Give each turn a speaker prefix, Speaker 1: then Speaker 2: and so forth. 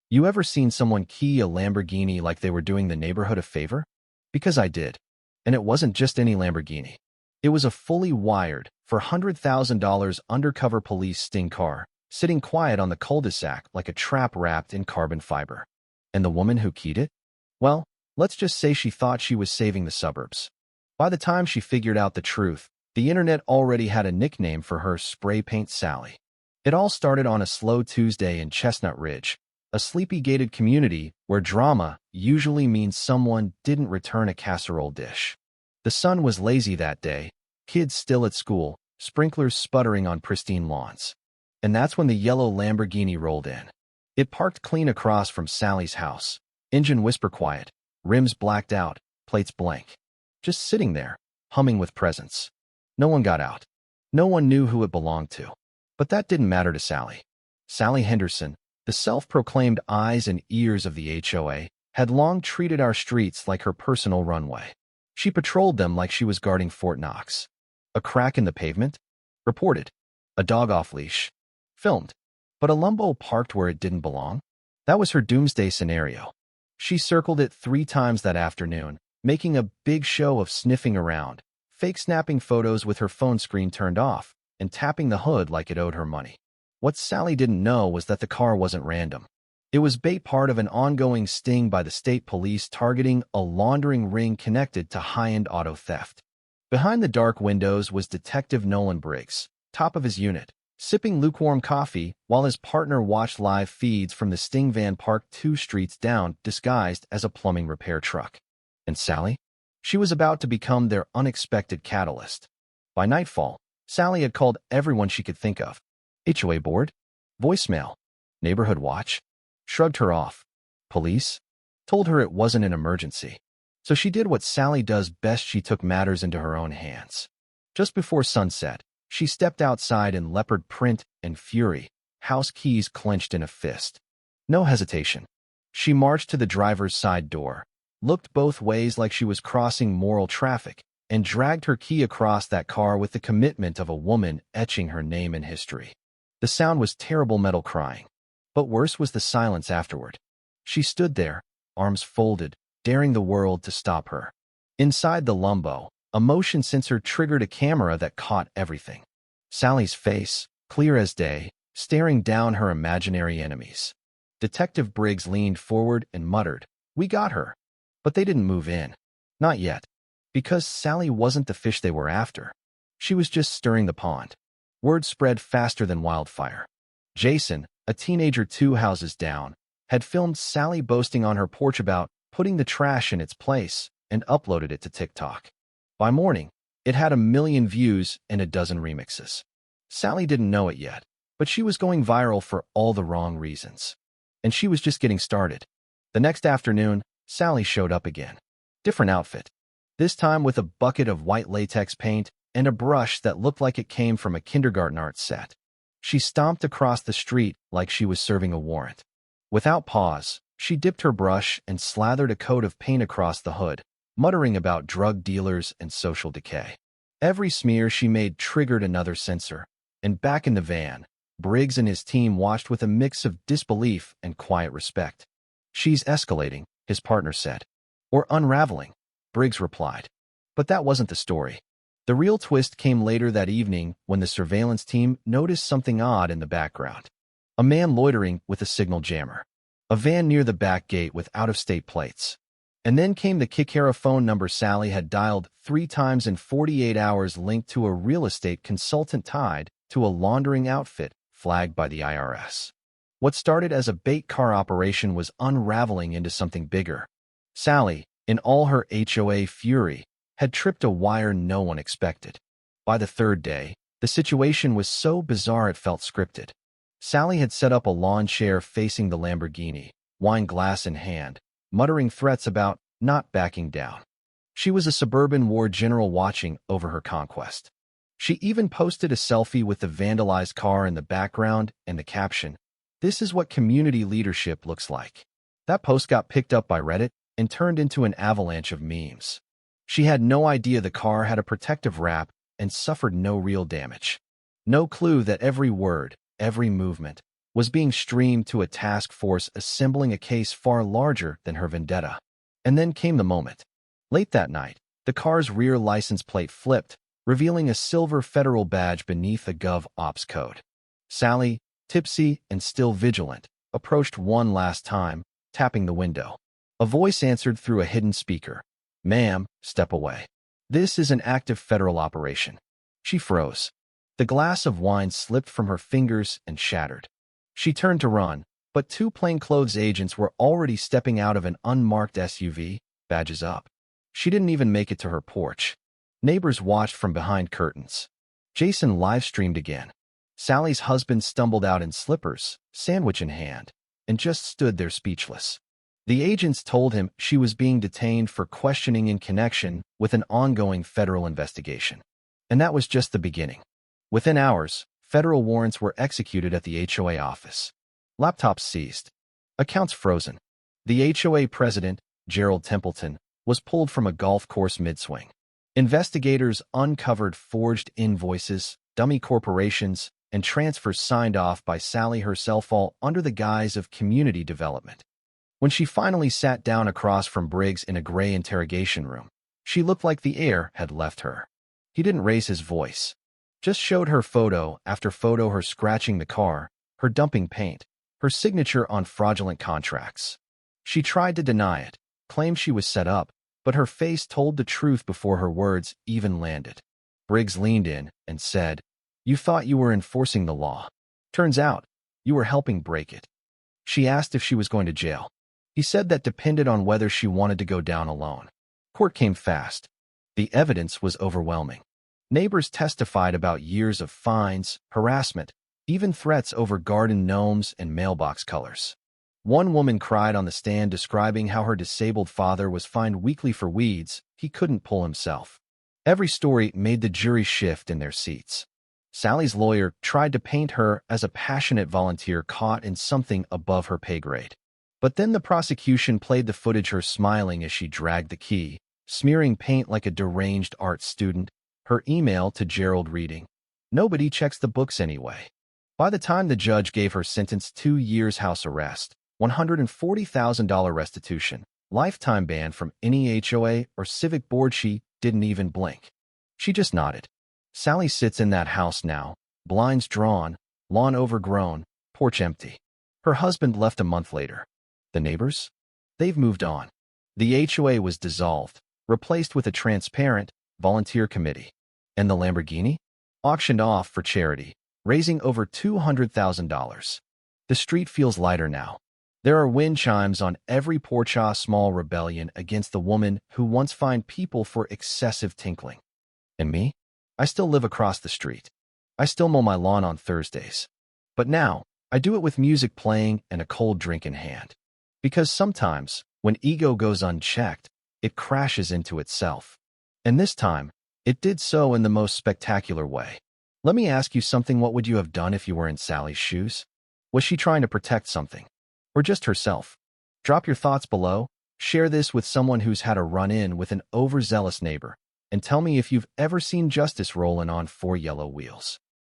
Speaker 1: You ever seen someone key a Lamborghini like they were doing the neighborhood a favor? Because I did. And it wasn't just any Lamborghini. It was a fully wired, for $100,000 undercover police sting car, sitting quiet on the cul-de-sac like a trap wrapped in carbon fiber. And the woman who keyed it? Well, let's just say she thought she was saving the suburbs. By the time she figured out the truth, the internet already had a nickname for her: Spray Paint Sally. It all started on a slow Tuesday in Chestnut Ridge, a sleepy gated community where drama usually means someone didn't return a casserole dish. The sun was lazy that day, kids still at school, sprinklers sputtering on pristine lawns. And that's when the yellow Lamborghini rolled in. It parked clean across from Sally's house, engine whisper quiet, rims blacked out, plates blank. Just sitting there, humming with presence. No one got out. No one knew who it belonged to. But that didn't matter to Sally. Sally Henderson, the self-proclaimed eyes and ears of the HOA, had long treated our streets like her personal runway. She patrolled them like she was guarding Fort Knox. A crack in the pavement? Reported. A dog off-leash? Filmed. But a Lambo parked where it didn't belong? That was her doomsday scenario. She circled it 3 times that afternoon, making a big show of sniffing around, fake snapping photos with her phone screen turned off, and tapping the hood like it owed her money. What Sally didn't know was that the car wasn't random. It was part of an ongoing sting by the state police targeting a laundering ring connected to high-end auto theft. Behind the dark windows was Detective Nolan Briggs, top of his unit, sipping lukewarm coffee while his partner watched live feeds from the sting van parked 2 streets down, disguised as a plumbing repair truck. And Sally? She was about to become their unexpected catalyst. By nightfall, Sally had called everyone she could think of. HOA board? Voicemail? Neighborhood watch? Shrugged her off. Police? Told her it wasn't an emergency. So she did what Sally does best: she took matters into her own hands. Just before sunset, she stepped outside in leopard print and fury, house keys clenched in a fist. No hesitation. She marched to the driver's side door, looked both ways like she was crossing moral traffic, and dragged her key across that car with the commitment of a woman etching her name in history. The sound was terrible metal crying. But worse was the silence afterward. She stood there, arms folded, daring the world to stop her. Inside the Lambo, a motion sensor triggered a camera that caught everything. Sally's face, clear as day, staring down her imaginary enemies. Detective Briggs leaned forward and muttered, "We got her." But they didn't move in. Not yet. Because Sally wasn't the fish they were after. She was just stirring the pond. Word spread faster than wildfire. Jason, a teenager 2 houses down, had filmed Sally boasting on her porch about putting the trash in its place and uploaded it to TikTok. By morning, it had 1 million views and a dozen remixes. Sally didn't know it yet, but she was going viral for all the wrong reasons. And she was just getting started. The next afternoon, Sally showed up again. Different outfit. This time with a bucket of white latex paint and a brush that looked like it came from a kindergarten art set. She stomped across the street like she was serving a warrant. Without pause, she dipped her brush and slathered a coat of paint across the hood, muttering about drug dealers and social decay. Every smear she made triggered another sensor, and back in the van, Briggs and his team watched with a mix of disbelief and quiet respect. "She's escalating," his partner said. "Or unraveling," Briggs replied. But that wasn't the story. The real twist came later that evening when the surveillance team noticed something odd in the background. A man loitering with a signal jammer. A van near the back gate with out-of-state plates. And then came the Kikera phone number Sally had dialed 3 times in 48 hours, linked to a real estate consultant tied to a laundering outfit flagged by the IRS. What started as a bait car operation was unraveling into something bigger. Sally, in all her HOA fury, had tripped a wire no one expected. By the 3rd day, the situation was so bizarre it felt scripted. Sally had set up a lawn chair facing the Lamborghini, wine glass in hand, muttering threats about not backing down. She was a suburban war general watching over her conquest. She even posted a selfie with the vandalized car in the background and the caption, "This is what community leadership looks like." That post got picked up by Reddit and turned into an avalanche of memes. She had no idea the car had a protective wrap and suffered no real damage. No clue that every word, every movement, was being streamed to a task force assembling a case far larger than her vendetta. And then came the moment. Late that night, the car's rear license plate flipped, revealing a silver federal badge beneath a GovOps code. Sally, tipsy and still vigilant, approached one last time, tapping the window. A voice answered through a hidden speaker. "Ma'am, step away. This is an active federal operation." She froze. The glass of wine slipped from her fingers and shattered. She turned to run, but two plainclothes agents were already stepping out of an unmarked SUV, badges up. She didn't even make it to her porch. Neighbors watched from behind curtains. Jason live-streamed again. Sally's husband stumbled out in slippers, sandwich in hand, and just stood there speechless. The agents told him she was being detained for questioning in connection with an ongoing federal investigation. And that was just the beginning. Within hours, federal warrants were executed at the HOA office. Laptops seized. Accounts frozen. The HOA president, Gerald Templeton, was pulled from a golf course mid-swing. Investigators uncovered forged invoices, dummy corporations, and transfers signed off by Sally herself, all under the guise of community development. When she finally sat down across from Briggs in a gray interrogation room, she looked like the air had left her. He didn't raise his voice. Just showed her photo after photo, her scratching the car, her dumping paint, her signature on fraudulent contracts. She tried to deny it, claimed she was set up, but her face told the truth before her words even landed. Briggs leaned in and said, "You thought you were enforcing the law. Turns out, you were helping break it." She asked if she was going to jail. He said that depended on whether she wanted to go down alone. Court came fast. The evidence was overwhelming. Neighbors testified about years of fines, harassment, even threats over garden gnomes and mailbox colors. One woman cried on the stand describing how her disabled father was fined weekly for weeds he couldn't pull himself. Every story made the jury shift in their seats. Sally's lawyer tried to paint her as a passionate volunteer caught in something above her pay grade. But then the prosecution played the footage, her smiling as she dragged the key, smearing paint like a deranged art student, her email to Gerald reading, "Nobody checks the books anyway." By the time the judge gave her sentence, 2 years house arrest, $140,000 restitution, lifetime ban from any HOA or civic board, she didn't even blink. She just nodded. Sally sits in that house now, blinds drawn, lawn overgrown, porch empty. Her husband left a month later. The neighbors? They've moved on. The HOA was dissolved, replaced with a transparent, volunteer committee. And the Lamborghini? Auctioned off for charity, raising over $200,000. The street feels lighter now. There are wind chimes on every porch, a small rebellion against the woman who once fined people for excessive tinkling. And me? I still live across the street. I still mow my lawn on Thursdays. But now, I do it with music playing and a cold drink in hand. Because sometimes, when ego goes unchecked, it crashes into itself. And this time, it did so in the most spectacular way. Let me ask you something. What would you have done if you were in Sally's shoes? Was she trying to protect something? Or just herself? Drop your thoughts below, share this with someone who's had a run-in with an overzealous neighbor, and tell me if you've ever seen justice rolling on 4 yellow wheels.